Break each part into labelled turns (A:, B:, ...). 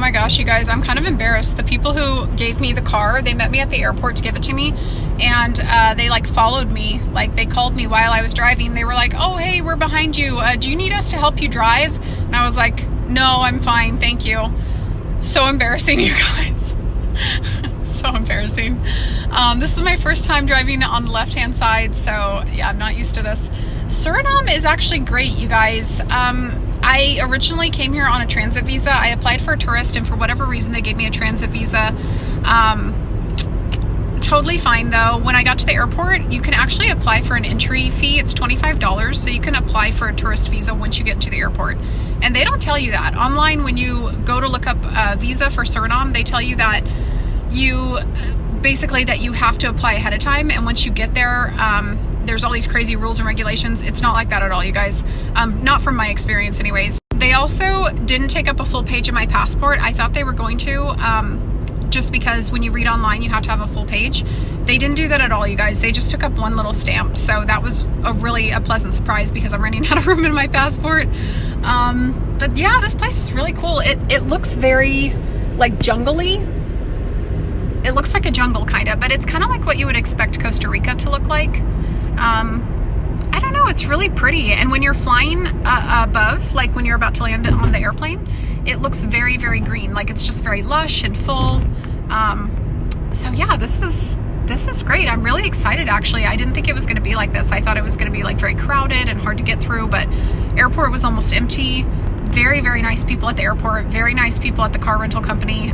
A: my gosh, you guys, I'm kind of embarrassed. The people who gave me the car, they met me at the airport to give it to me, and they like followed me. Like they called me while I was driving. They were like, oh, hey, we're behind you. Do you need us to help you drive? And I was like, no, I'm fine, thank you. So embarrassing, you guys. So embarrassing. This is my first time driving on the left-hand side, so yeah, I'm not used to this. Suriname is actually great, you guys. I originally came here on a transit visa. I applied for a tourist, and for whatever reason they gave me a transit visa. Totally fine though. When I got to the airport, you can actually apply for an entry fee. It's $25, so you can apply for a tourist visa once you get into the airport. And they don't tell you that. Online, when you go to look up a visa for Suriname, they tell you that you have to apply ahead of time, and once you get there, there's all these crazy rules and regulations. It's not like that at all, you guys. Not from my experience anyways. They also didn't take up a full page of my passport. I thought they were going to, just because when you read online you have to have a full page. They didn't do that at all, you guys. They just took up one little stamp, so that was a pleasant surprise because I'm running out of room in my passport. But yeah, this place is really cool. It looks very like jungly. It looks like a jungle kind of, but it's kind of like what you would expect Costa Rica to look like. I don't know, it's really pretty. And when you're flying above, like when you're about to land on the airplane, it looks very, very green. Like it's just very lush and full. So yeah, this is great. I'm really excited actually. I didn't think it was going to be like this. I thought it was going to be like very crowded and hard to get through, but airport was almost empty. Very, very nice people at the airport. Very nice people at the car rental company.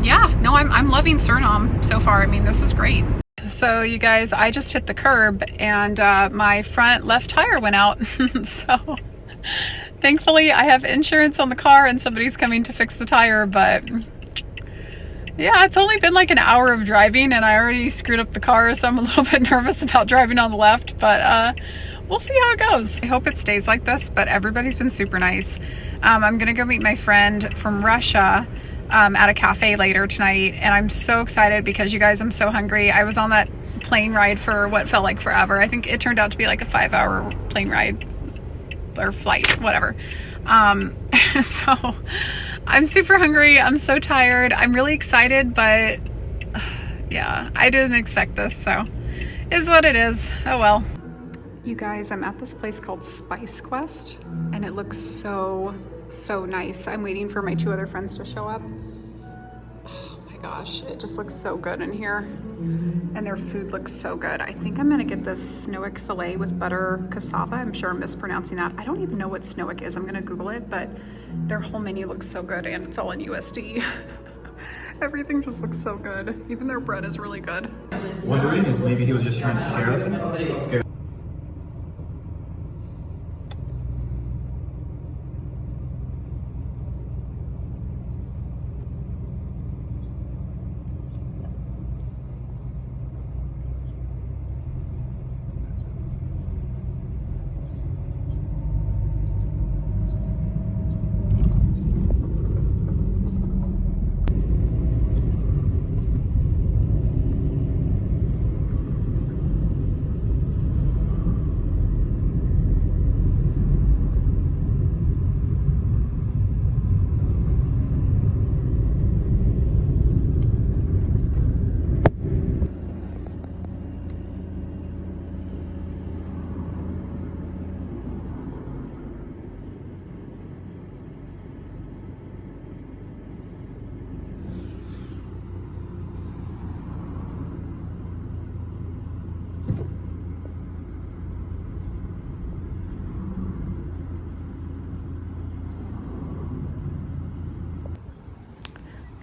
A: Yeah, no, I'm loving Suriname so far. I mean, this is great. So you guys, I just hit the curb and my front left tire went out. So thankfully I have insurance on the car and somebody's coming to fix the tire, but yeah, it's only been like an hour of driving and I already screwed up the car, so I'm a little bit nervous about driving on the left, but we'll see how it goes. I hope it stays like this, but everybody's been super nice. I'm gonna go meet my friend from Russia at a cafe later tonight, and I'm so excited because you guys, I'm so hungry. I was on that plane ride for what felt like forever. I think it turned out to be like a 5-hour plane ride or flight, whatever. So I'm super hungry. I'm so tired. I'm really excited, but yeah, I didn't expect this, so is what it is. Oh well. You guys, I'm at this place called Spice Quest and it looks so nice. I'm waiting for my 2 other friends to show up. Oh my gosh, it just looks so good in here. And their food looks so good. I think I'm gonna get this Snoek filet with butter cassava. I'm sure I'm mispronouncing that. I don't even know what Snoek is. I'm gonna Google it, but their whole menu looks so good and it's all in USD. Everything just looks so good. Even their bread is really good.
B: Wondering is maybe he was just trying to scare us.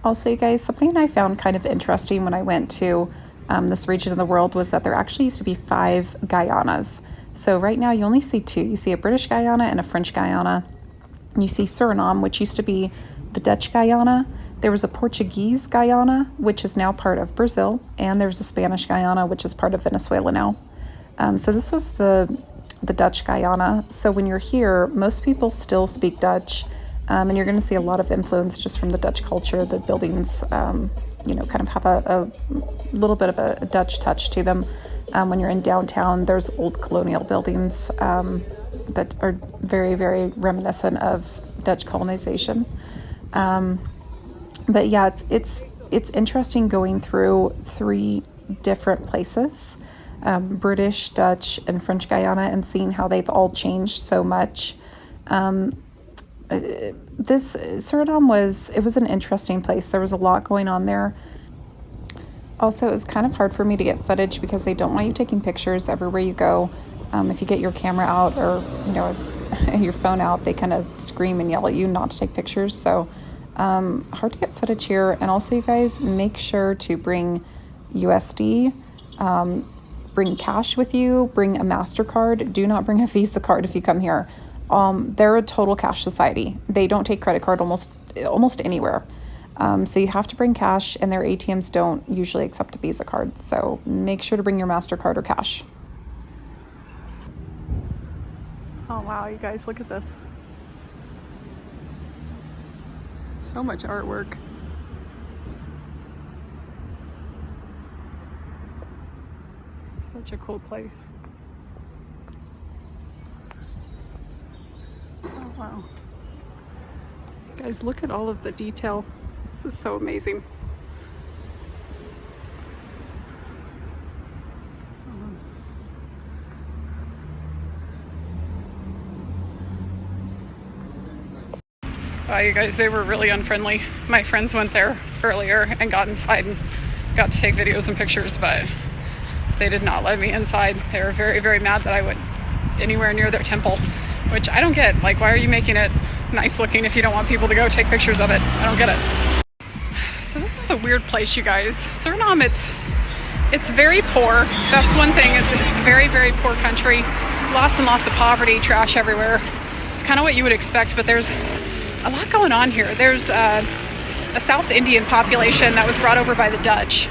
C: Also, you guys, something I found kind of interesting when I went to this region of the world was that there actually used to be 5 Guyanas. So right now you only see 2. You see a British Guyana and a French Guyana. And you see Suriname, which used to be the Dutch Guyana. There was a Portuguese Guyana, which is now part of Brazil. And there's a Spanish Guyana, which is part of Venezuela now. So this was the Dutch Guyana. So when you're here, most people still speak Dutch. And you're going to see a lot of influence just from the Dutch culture. The buildings, you know, kind of have a little bit of a Dutch touch to them. When you're in downtown, there's old colonial buildings that are very, very reminiscent of Dutch colonization. But yeah, it's interesting going through 3 different places, British, Dutch, and French Guyana, and seeing how they've all changed so much. This Suriname was an interesting place. There was a lot going on there. Also, it was kind of hard for me to get footage because they don't want you taking pictures everywhere you go. If you get your camera out or, your phone out, they kind of scream and yell at you not to take pictures. So hard to get footage here. And also, you guys, make sure to bring USD, bring cash with you, bring a MasterCard. Do not bring a Visa card if you come here. They're a total cash society. They don't take credit card almost anywhere. So you have to bring cash, and their ATMs don't usually accept a Visa card. So make sure to bring your MasterCard or cash.
A: Oh wow, you guys, look at this. So much artwork. Such a cool place. Oh wow. Guys, look at all of the detail. This is so amazing. Wow, you guys, they were really unfriendly. My friends went there earlier and got inside and got to take videos and pictures, but they did not let me inside. They were very, very mad that I went anywhere near their temple, which I don't get. Like, why are you making it nice looking if you don't want people to go take pictures of it? I don't get it. So this is a weird place, you guys. Suriname, it's very poor. That's one thing. It's a very, very poor country. Lots and lots of poverty, trash everywhere. It's kind of what you would expect, but there's a lot going on here. There's a South Indian population that was brought over by the Dutch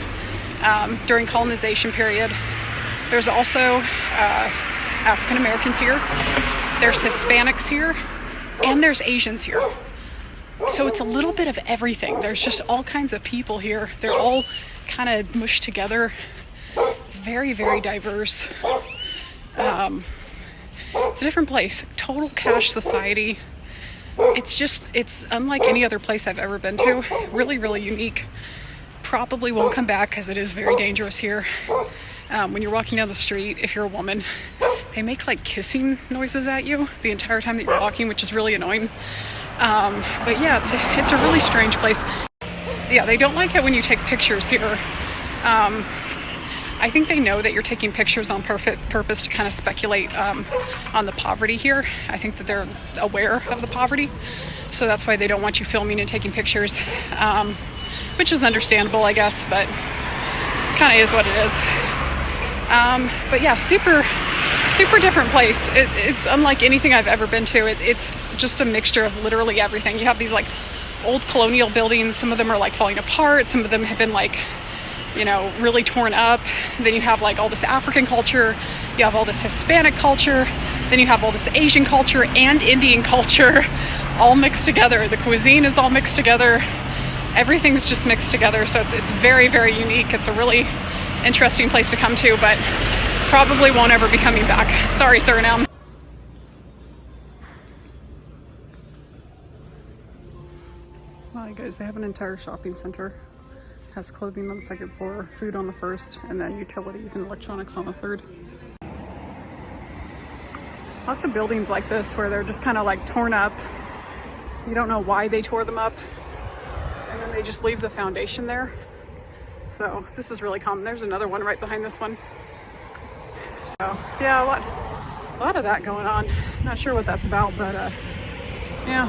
A: during colonization period. There's also African Americans here. There's Hispanics here, and there's Asians here. So it's a little bit of everything. There's just all kinds of people here. They're all kind of mushed together. It's very, very diverse. It's a different place. Total cash society. It's unlike any other place I've ever been to. Really, really unique. Probably won't come back because it is very dangerous here. When you're walking down the street, if you're a woman, they make like kissing noises at you the entire time that you're walking, which is really annoying. But yeah, it's a really strange place. Yeah, they don't like it when you take pictures here. I think they know that you're taking pictures on purpose to kind of speculate on the poverty here. I think that they're aware of the poverty, so that's why they don't want you filming and taking pictures, which is understandable, I guess, but kind of is what it is. But yeah, super different place. It's unlike anything I've ever been to. It's just a mixture of literally everything. You have these like old colonial buildings. Some of them are like falling apart. Some of them have been like, really torn up. Then you have like all this African culture. You have all this Hispanic culture. Then you have all this Asian culture and Indian culture all mixed together. The cuisine is all mixed together. Everything's just mixed together. So it's very, very unique. It's a really interesting place to come to, but probably won't ever be coming back. Sorry, Suriname. Well, you guys, they have an entire shopping center. Has clothing on the second floor, food on the first, and then utilities and electronics on the third. Lots of buildings like this where they're just kind of like torn up. You don't know why they tore them up, and then they just leave the foundation there. So this is really common. There's another one right behind this one. So yeah, a lot of that going on. Not sure what that's about, but yeah.